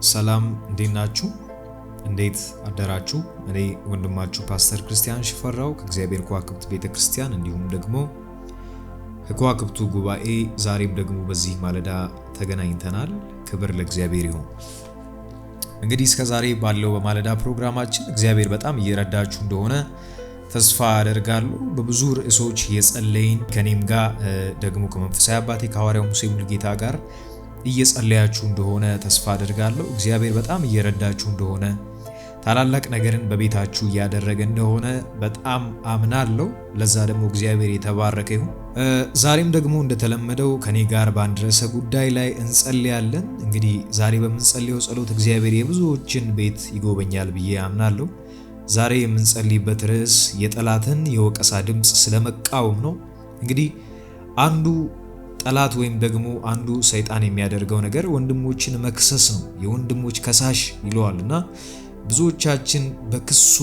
ሰላም እንዴት ናችሁ? እንዴት አደራችሁ? እኔ ወንድማችሁ ፓስተር ክርስቲያን ሽፈራው ከእግዚአብሔር ከዋክብት ቤተክርስቲያን እንዲሁም ደግሞ ከከዋክብቱ ጉባኤ ዛሬም ደግሞ በዚህ ማለዳ ተገናኝተናል። ክብር ለእግዚአብሔር ይሁን። እንግዲህ እስከ ዛሬ ባለው በማለዳ ፕሮግራማችን እግዚአብሔር በጣም እየረዳችሁ እንደሆነ ተስፋ አደርጋለሁ። በብዙ ርዕሶች እየጸለይን ከኔም ጋር ደግሞ ከመንፈሳዊ አባቴ ከሐዋርያው ሙሴ ሙሉጌታ ጋር እየጸለያችሁ እንደሆነ ተስፋ አደርጋለሁ። እግዚአብሔር በጣም እየረዳችሁ እንደሆነ ታላላቅ ነገርን በቤታችሁ እያደረገ እንደሆነ በጣም አምናለሁ። ለዛ ደግሞ እግዚአብሔር የተባረከ ይሁን። ዛሬም ደግሞ እንደተለመደው ከኔ ጋር በአንድ ርዕሰ ጉዳይ ላይ እንጸልያለን። እንግዲህ ዛሬ በምንጸልየው ጸሎት እግዚአብሔር የብዙዎችን ቤት ይጎበኛል ብዬ አምናለሁ። ዛሬ የምንጸልይበት ርዕስ የጠላትን የወቀሳ ድምጽ ስለመቃወም ነው። እንግዲህ አንዱ ጠላት ወይም ደግሞ አንዱ ሰይጣን የሚያደርገው ነገር ወንድሞችን መክሰስ ነው። የወንድሞች ከሳሽ ይለዋልና ብዙዎቻችን በክሱ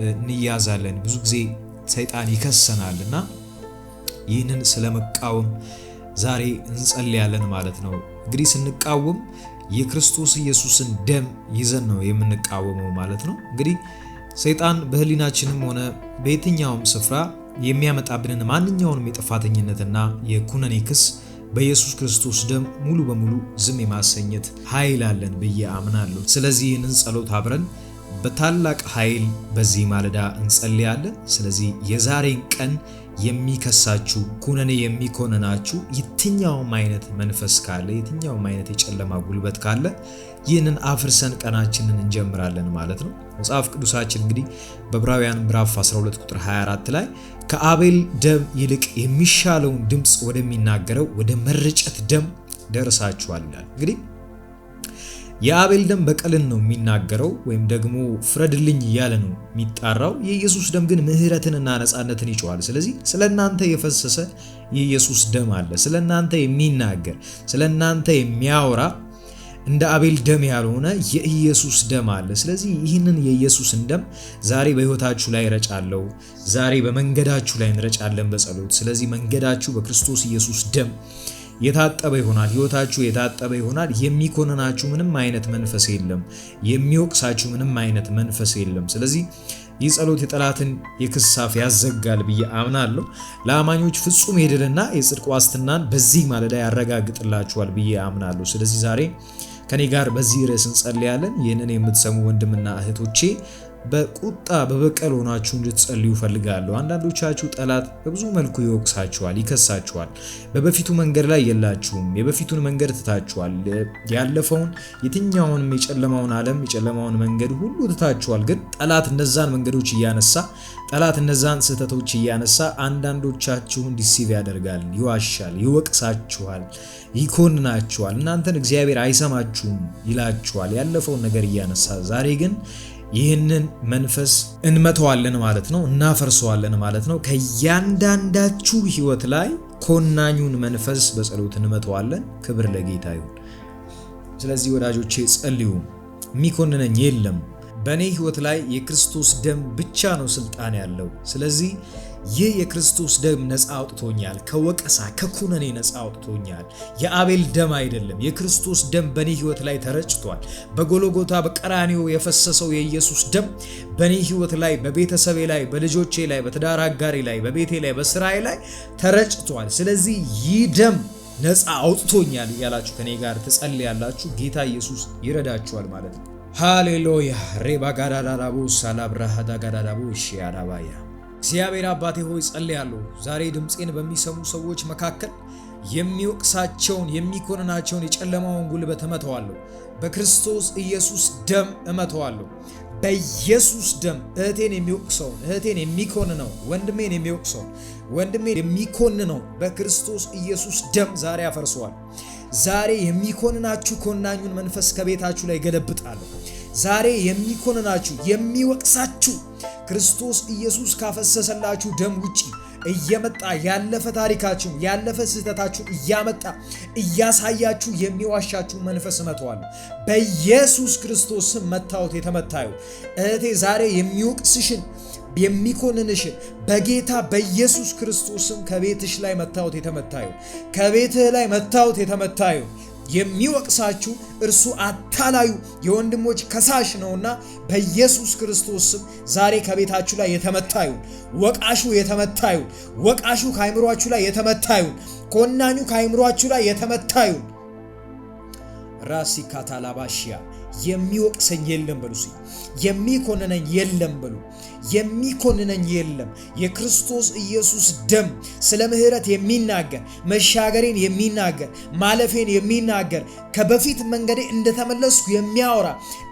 እንያዛለን። ብዙ ጊዜ ሰይጣን ይከሰናልና ይህንን ስለመቃወም ዛሬ እንጸልያለን ማለት ነው። እንግዲህ ስንቃወም የክርስቶስ ኢየሱስን ደም ይዘን ነው የምንቃወመው ማለት ነው። እንግዲህ ሰይጣን በህሊናችንም ሆነ በየትኛውም ስፍራ የሚያመጣብንን ማንኛውንም የጥፋተኝነትና የኩነኔ ክስ በኢየሱስ ክርስቶስ ደም ሙሉ በሙሉ ዝም የማሰኘት ኃይል አለን ብዬ አምናለሁ። ስለዚህ ይህንን ጸሎት አብረን በታላቅ ኃይል በዚህ ማለዳ እንጸልያለን። ስለዚህ የዛሬን ቀን የሚከሳችሁ ኩነኔ የሚኮንናችሁ የትኛውም አይነት መንፈስ ካለ የትኛውም አይነት የጨለማ ጉልበት ካለ ይህንን አፍርሰን ቀናችንን እንጀምራለን ማለት ነው። መጽሐፍ ቅዱሳችን እንግዲህ በዕብራውያን ምዕራፍ 12 ቁጥር 24 ላይ ከአቤል ደም ይልቅ የሚሻለውን ድምጽ ወደሚናገረው ወደ መረጨት ደም ደርሳችኋል ይላል። እንግዲህ የአቤል ደም በቀልን ነው የሚናገረው ወይም ደግሞ ፍረድልኝ እያለ ነው የሚጣራው። የኢየሱስ ደም ግን ምህረትንና ነፃነትን ይጮሃል። ስለዚህ ስለናንተ የፈሰሰ የኢየሱስ ደም አለ። ስለናንተ የሚናገር ስለናንተ የሚያወራ እንደ አቤል ደም ያልሆነ የኢየሱስ ደም አለ። ስለዚህ ይህንን የኢየሱስን ደም ዛሬ በሕይወታችሁ ላይ ረጫለሁ። ዛሬ በመንገዳችሁ ላይ እንረጫለን በጸሎት። ስለዚህ መንገዳችሁ በክርስቶስ ኢየሱስ ደም የታጠበ ይሆናል። ሕይወታችሁ የታጠበ ይሆናል። የሚኮንናችሁ ምንም አይነት መንፈስ የለም። የሚወቅሳችሁ ምንም አይነት መንፈስ የለም። ስለዚህ ይህ ጸሎት የጠላትን የክስ አፍ ያዘጋል ብዬ አምናለሁ። ለአማኞች ፍጹም የድልና የጽድቅ ዋስትናን በዚህ ማለዳ ያረጋግጥላችኋል ብዬ አምናለሁ። ስለዚህ ዛሬ ከኔ ጋር በዚህ ርዕስ እንጸልያለን። ይህንን የምትሰሙ ወንድምና እህቶቼ በቁጣ በበቀል ሆናችሁ እንድትጸልዩ ፈልጋለሁ። አንዳንዶቻችሁ ጠላት በብዙ መልኩ ይወቅሳችኋል፣ ይከሳችኋል። በበፊቱ መንገድ ላይ የላችሁም። የበፊቱን መንገድ ትታችኋል። ያለፈውን የትኛውንም የጨለማውን ዓለም የጨለማውን መንገድ ሁሉ ትታችኋል። ግን ጠላት እነዛን መንገዶች እያነሳ ጠላት እነዛን ስህተቶች እያነሳ አንዳንዶቻችሁን ዲሲቭ ያደርጋል፣ ይዋሻል፣ ይወቅሳችኋል፣ ይኮንናችኋል። እናንተን እግዚአብሔር አይሰማችሁም ይላችኋል ያለፈውን ነገር እያነሳ። ዛሬ ግን ይህንን መንፈስ እንመተዋለን ማለት ነው፣ እናፈርሰዋለን ማለት ነው። ከእያንዳንዳችሁ ሕይወት ላይ ኮናኙን መንፈስ በጸሎት እንመተዋለን። ክብር ለጌታ ይሁን። ስለዚህ ወዳጆቼ ጸልዩ። የሚኮንነኝ የለም። በእኔ ሕይወት ላይ የክርስቶስ ደም ብቻ ነው ስልጣን ያለው። ስለዚህ ይህ የክርስቶስ ደም ነፃ አውጥቶኛል፣ ከወቀሳ ከኩነኔ ነፃ አውጥቶኛል። የአቤል ደም አይደለም፣ የክርስቶስ ደም በእኔ ሕይወት ላይ ተረጭቷል። በጎልጎታ በቀራንዮ የፈሰሰው የኢየሱስ ደም በእኔ ሕይወት ላይ፣ በቤተሰቤ ላይ፣ በልጆቼ ላይ፣ በትዳር አጋሬ ላይ፣ በቤቴ ላይ፣ በስራዬ ላይ ተረጭቷል። ስለዚህ ይህ ደም ነፃ አውጥቶኛል ያላችሁ ከኔ ጋር ትጸልያላችሁ። ጌታ ኢየሱስ ይረዳችኋል ማለት ነው። ሃሌሉያ ሬባ ጋዳዳዳቡ ሳላብራሃዳ ጋዳዳቡ ሺያዳባያ እግዚአብሔር አባቴ ሆይ ጸልያለሁ። ዛሬ ድምፄን በሚሰሙ ሰዎች መካከል የሚወቅሳቸውን የሚኮንናቸውን የጨለማውን ጉልበት እመተዋለሁ። በክርስቶስ ኢየሱስ ደም እመተዋለሁ። በኢየሱስ ደም እህቴን የሚወቅሰውን እህቴን የሚኮንነው ወንድሜን የሚወቅሰውን ወንድሜን የሚኮንነው በክርስቶስ ኢየሱስ ደም ዛሬ አፈርሰዋል። ዛሬ የሚኮንናችሁ ኮናኙን መንፈስ ከቤታችሁ ላይ ገለብጣለሁ። ዛሬ የሚኮንናችሁ የሚወቅሳችሁ ክርስቶስ ኢየሱስ ካፈሰሰላችሁ ደም ውጪ እየመጣ ያለፈ ታሪካችሁን ያለፈ ስህተታችሁን እያመጣ እያሳያችሁ የሚዋሻችሁ መንፈስ እመተዋለሁ። በኢየሱስ ክርስቶስ ስም መታወት የተመታዩ እህቴ ዛሬ የሚወቅስሽን የሚኮንንሽን በጌታ በኢየሱስ ክርስቶስ ስም ከቤትሽ ላይ መታወት የተመታዩ ከቤትህ ላይ መታወት የተመታዩ የሚወቅሳችሁ እርሱ አታላዩ የወንድሞች ከሳሽ ነውና በኢየሱስ ክርስቶስ ስም ዛሬ ከቤታችሁ ላይ የተመታ ይሁን። ወቃሹ የተመታ ይሁን። ወቃሹ ከአይምሯችሁ ላይ የተመታ ይሁን። ኮናኙ ከአይምሯችሁ ላይ የተመታ ይሁን። ራሲ ካታላባሽያ የሚወቅሰኝ የለም በሉ። የሚኮንነኝ የለም በሉ። የሚኮንነኝ የለም። የክርስቶስ ኢየሱስ ደም ስለ ምህረት የሚናገር መሻገሬን የሚናገር ማለፌን የሚናገር ከበፊት መንገዴ እንደተመለስኩ የሚያወራ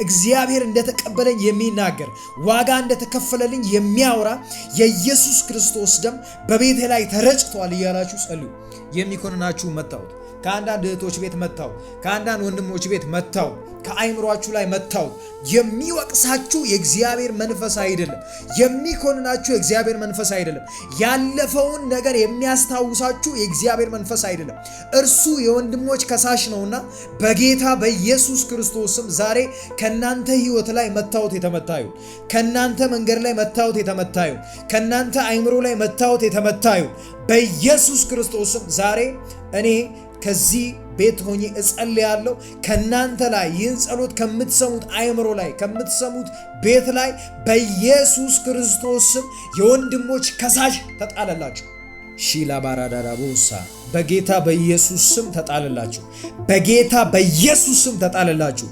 እግዚአብሔር እንደተቀበለኝ የሚናገር ዋጋ እንደተከፈለልኝ የሚያወራ የኢየሱስ ክርስቶስ ደም በቤቴ ላይ ተረጭቷል እያላችሁ ጸልዩ። የሚኮንናችሁ መታው ከአንዳንድ እህቶች ቤት መታው፣ ከአንዳንድ ወንድሞች ቤት መታው፣ ከአይምሯችሁ ላይ መታው። የሚወቅሳችሁ የእግዚአብሔር መንፈስ አይደለም። የሚኮንናችሁ የእግዚአብሔር መንፈስ አይደለም። ያለፈውን ነገር የሚያስታውሳችሁ የእግዚአብሔር መንፈስ አይደለም። እርሱ የወንድሞች ከሳሽ ነውና በጌታ በኢየሱስ ክርስቶስም ዛሬ ከናንተ ህይወት ላይ መታወት የተመታ ይሁን። ከናንተ መንገድ ላይ መታወት የተመታ ይሁን። ከናንተ አይምሮ ላይ መታወት የተመታ ይሁን። በኢየሱስ ክርስቶስም ዛሬ እኔ ከዚህ ቤት ሆኜ እጸልያለሁ። ከናንተ ላይ ይህን ጸሎት ከምትሰሙት አይምሮ ላይ ከምትሰሙት ቤት ላይ በኢየሱስ ክርስቶስ ስም የወንድሞች ከሳሽ ተጣለላችሁ። ሺላ ባራዳራቦሳ በጌታ በኢየሱስ ስም ተጣለላችሁ። በጌታ በኢየሱስ ስም ተጣለላችሁ።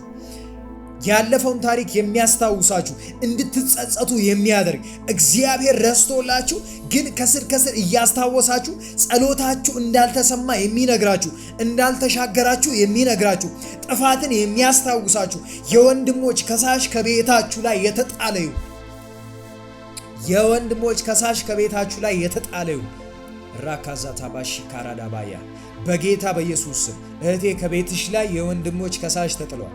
ያለፈውን ታሪክ የሚያስታውሳችሁ እንድትጸጸቱ የሚያደርግ እግዚአብሔር ረስቶላችሁ ግን ከስር ከስር እያስታወሳችሁ ጸሎታችሁ እንዳልተሰማ የሚነግራችሁ እንዳልተሻገራችሁ የሚነግራችሁ ጥፋትን የሚያስታውሳችሁ የወንድሞች ከሳሽ ከቤታችሁ ላይ የተጣለው የወንድሞች ከሳሽ ከቤታችሁ ላይ የተጣለው ራካዛታ ባሺ ካራዳባያ በጌታ በኢየሱስ ስም እህቴ ከቤትሽ ላይ የወንድሞች ከሳሽ ተጥሏል።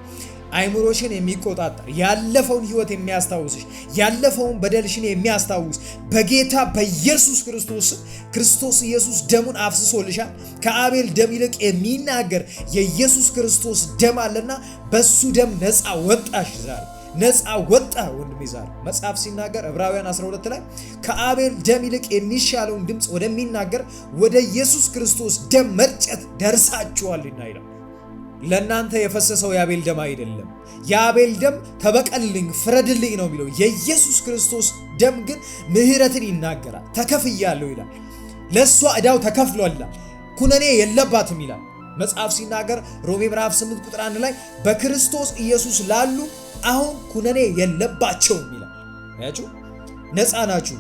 አይምሮሽን የሚቆጣጠር ያለፈውን ህይወት የሚያስታውስሽ ያለፈውን በደልሽን የሚያስታውስ በጌታ በኢየሱስ ክርስቶስ ኢየሱስ ደሙን አፍስሶልሻል። ከአቤል ደም ይልቅ የሚናገር የኢየሱስ ክርስቶስ ደም አለና በሱ ደም ነፃ ወጣሽ። ዛሬ ነፃ ወጣ ወንድሜ። ዛሬ መጽሐፍ ሲናገር ዕብራውያን 12 ላይ ከአቤል ደም ይልቅ የሚሻለውን ድምፅ ወደሚናገር ወደ ኢየሱስ ክርስቶስ ደም መርጨት ደርሳችኋልና ይላል። ለናንተ የፈሰሰው የአቤል ደም አይደለም። የአቤል ደም ተበቀልልኝ ፍረድልኝ ነው የሚለው። የኢየሱስ ክርስቶስ ደም ግን ምህረትን ይናገራል። ተከፍያለሁ ይላል። ለሷ ዕዳው ተከፍሏል። ኩነኔ የለባትም ይላል መጽሐፍ ሲናገር ሮሜ ምዕራፍ 8 ቁጥር 1 ላይ በክርስቶስ ኢየሱስ ላሉ አሁን ኩነኔ የለባቸውም ይላል። አያችሁ፣ ነፃ ናችሁ።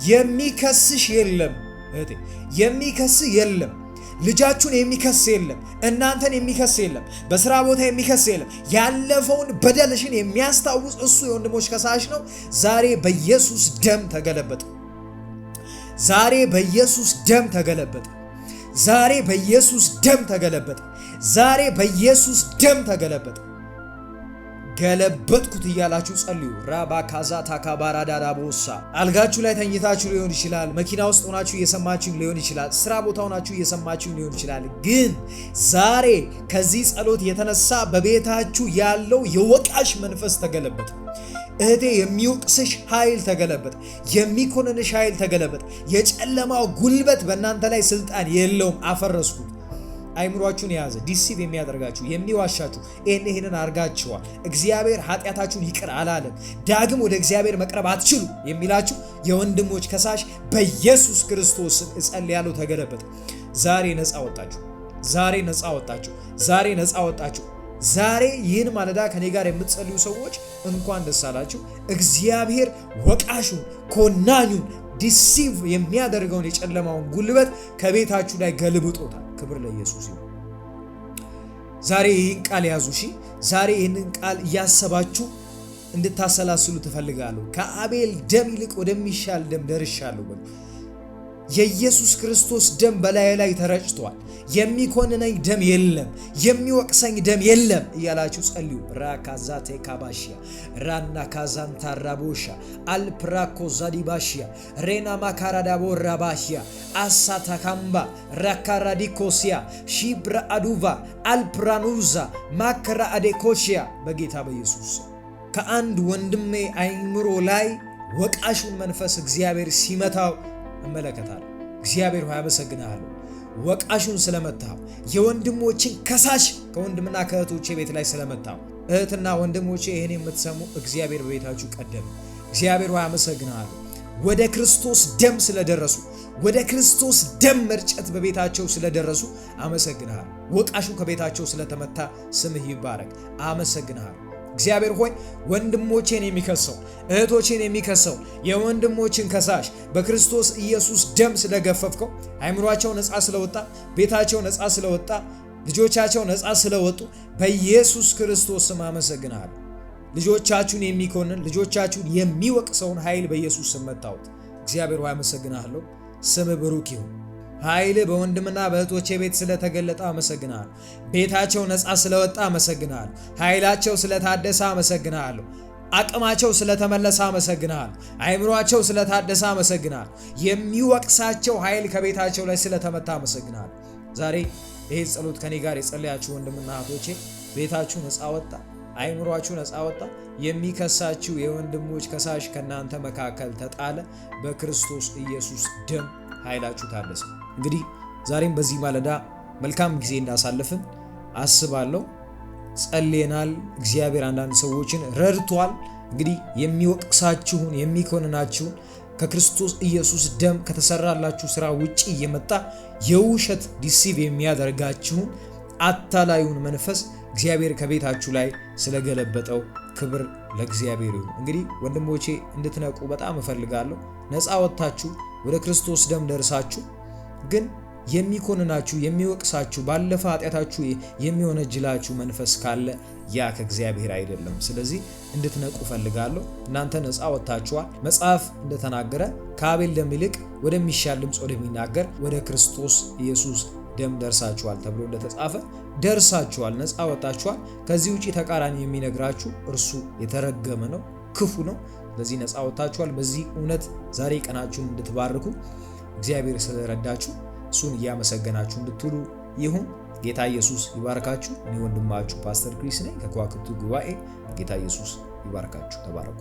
የሚከስሽ የለም እህቴ፣ የሚከስሽ የለም። ልጃችሁን የሚከስ የለም። እናንተን የሚከስ የለም። በስራ ቦታ የሚከስ የለም። ያለፈውን በደልሽን የሚያስታውስ እሱ የወንድሞች ከሳሽ ነው። ዛሬ በኢየሱስ ደም ተገለበጠ። ዛሬ በኢየሱስ ደም ተገለበጠ። ዛሬ በኢየሱስ ደም ተገለበጠ። ዛሬ በኢየሱስ ደም ተገለበጠ። ገለበጥኩት እያላችሁ ጸልዩ። ራባ ካዛታ ካባራዳራቦሳ አልጋችሁ ላይ ተኝታችሁ ሊሆን ይችላል። መኪና ውስጥ ሆናችሁ እየሰማችሁ ሊሆን ይችላል። ስራ ቦታ ሆናችሁ እየሰማችሁ ሊሆን ይችላል። ግን ዛሬ ከዚህ ጸሎት የተነሳ በቤታችሁ ያለው የወቃሽ መንፈስ ተገለበጠ። እህቴ የሚወቅስሽ ኃይል ተገለበጠ። የሚኮንንሽ ኃይል ተገለበጠ። የጨለማው ጉልበት በእናንተ ላይ ስልጣን የለውም። አፈረስኩት። አይምሯችሁን የያዘ ዲሲቭ የሚያደርጋችሁ የሚዋሻችሁ ይህንን አርጋችኋል፣ እግዚአብሔር ኃጢአታችሁን ይቅር አላለም፣ ዳግም ወደ እግዚአብሔር መቅረብ አትችሉ የሚላችሁ የወንድሞች ከሳሽ በኢየሱስ ክርስቶስ እጸልያለሁ ተገለበጠ። ዛሬ ነፃ ወጣችሁ። ዛሬ ነፃ ወጣችሁ። ዛሬ ነፃ ወጣችሁ። ዛሬ ይህን ማለዳ ከኔ ጋር የምትጸልዩ ሰዎች እንኳን ደስ አላችሁ። እግዚአብሔር ወቃሹን ኮናኙን ዲሲቭ የሚያደርገውን የጨለማውን ጉልበት ከቤታችሁ ላይ ገልብጦታል። ክብር ለኢየሱስ ይሁን። ዛሬ ይህን ቃል ያዙ። ዛሬ ይህንን ቃል እያሰባችሁ እንድታሰላስሉ ትፈልጋለሁ። ከአቤል ደም ይልቅ ወደሚሻል ደም ደርሻለሁ። የኢየሱስ ክርስቶስ ደም በላይ ላይ ተረጭቷል። የሚኮንነኝ ደም የለም፣ የሚወቅሰኝ ደም የለም እያላችሁ ጸልዩ። ራካዛቴ ካባሽያ ራና ካዛንታ ራቦሻ አልፕራኮ ዛዲባሽያ ሬና ማካራዳቦ ራባሽያ አሳታካምባ ራካራዲኮሲያ ሺብራ አዱቫ አልፕራኑዛ ማከራ አዴኮሽያ በጌታ በኢየሱስ ከአንድ ወንድሜ አይምሮ ላይ ወቃሹን መንፈስ እግዚአብሔር ሲመታው እመለከታለሁ። እግዚአብሔር ሆይ አመሰግናለሁ። ወቃሹን ስለመታው፣ የወንድሞችን ከሳሽ ከወንድምና ከእህቶቼ ቤት ላይ ስለመታው፣ እህትና ወንድሞቼ ይህን የምትሰሙ እግዚአብሔር በቤታችሁ ቀደም። እግዚአብሔር ሆይ አመሰግናለሁ። ወደ ክርስቶስ ደም ስለደረሱ፣ ወደ ክርስቶስ ደም መርጨት በቤታቸው ስለደረሱ አመሰግናለሁ። ወቃሹ ከቤታቸው ስለተመታ ስምህ ይባረክ። አመሰግናለሁ። እግዚአብሔር ሆይ ወንድሞቼን የሚከሰው እህቶቼን የሚከሰው የወንድሞችን ከሳሽ በክርስቶስ ኢየሱስ ደም ስለገፈፍከው፣ አእምሯቸው ነፃ ስለወጣ፣ ቤታቸው ነፃ ስለወጣ፣ ልጆቻቸው ነፃ ስለወጡ በኢየሱስ ክርስቶስ ስም አመሰግናለሁ። ልጆቻችሁን የሚኮንን ልጆቻችሁን የሚወቅሰውን ኃይል በኢየሱስ ስም መታሁት። እግዚአብሔር ሆይ አመሰግናለሁ። ስም ብሩክ ይሁን። ኃይል በወንድምና በእህቶቼ ቤት ስለተገለጠ አመሰግናለሁ። ቤታቸው ነፃ ስለወጣ አመሰግናለሁ። ኃይላቸው ስለታደሰ አመሰግናለሁ። አቅማቸው ስለተመለሰ አመሰግናለሁ። አእምሯቸው ስለታደሰ አመሰግናለሁ። የሚወቅሳቸው ኃይል ከቤታቸው ላይ ስለተመታ አመሰግናለሁ። ዛሬ ይሄ ጸሎት ከኔ ጋር የጸለያችሁ ወንድምና እህቶቼ ቤታችሁ ነፃ ወጣ፣ አእምሯችሁ ነፃ ወጣ። የሚከሳችሁ የወንድሞች ከሳሽ ከናንተ መካከል ተጣለ። በክርስቶስ ኢየሱስ ደም ኃይላችሁ ታደሰ። እንግዲህ ዛሬም በዚህ ማለዳ መልካም ጊዜ እንዳሳለፍን አስባለሁ። ጸልየናል። እግዚአብሔር አንዳንድ ሰዎችን ረድቷል። እንግዲህ የሚወቅሳችሁን የሚኮንናችሁን ከክርስቶስ ኢየሱስ ደም ከተሰራላችሁ ስራ ውጪ የመጣ የውሸት ዲሲቭ የሚያደርጋችሁን አታላዩን መንፈስ እግዚአብሔር ከቤታችሁ ላይ ስለገለበጠው ክብር ለእግዚአብሔር ይሁን። እንግዲህ ወንድሞቼ እንድትነቁ በጣም እፈልጋለሁ። ነፃ ወጥታችሁ ወደ ክርስቶስ ደም ደርሳችሁ ግን የሚኮንናችሁ የሚወቅሳችሁ ባለፈ ኃጢአታችሁ የሚወነጅላችሁ መንፈስ ካለ ያ ከእግዚአብሔር አይደለም። ስለዚህ እንድትነቁ ፈልጋለሁ። እናንተ ነፃ ወጥታችኋል። መጽሐፍ እንደተናገረ ከአቤል ደም ይልቅ ወደሚሻል ድምፅ ወደሚናገር ወደ ክርስቶስ ኢየሱስ ደም ደርሳችኋል ተብሎ እንደተጻፈ ደርሳችኋል፣ ነፃ ወጣችኋል። ከዚህ ውጪ ተቃራኒ የሚነግራችሁ እርሱ የተረገመ ነው፣ ክፉ ነው። ስለዚህ ነፃ ወጣችኋል። በዚህ እውነት ዛሬ ቀናችሁን እንድትባርኩ እግዚአብሔር ስለረዳችሁ እሱን እያመሰገናችሁ እንድትውሉ ይሁን። ጌታ ኢየሱስ ይባርካችሁ። እኔ ወንድማችሁ ፓስተር ክሪስ ነኝ ከከዋክብቱ ጉባኤ። ጌታ ኢየሱስ ይባርካችሁ። ተባረኩ።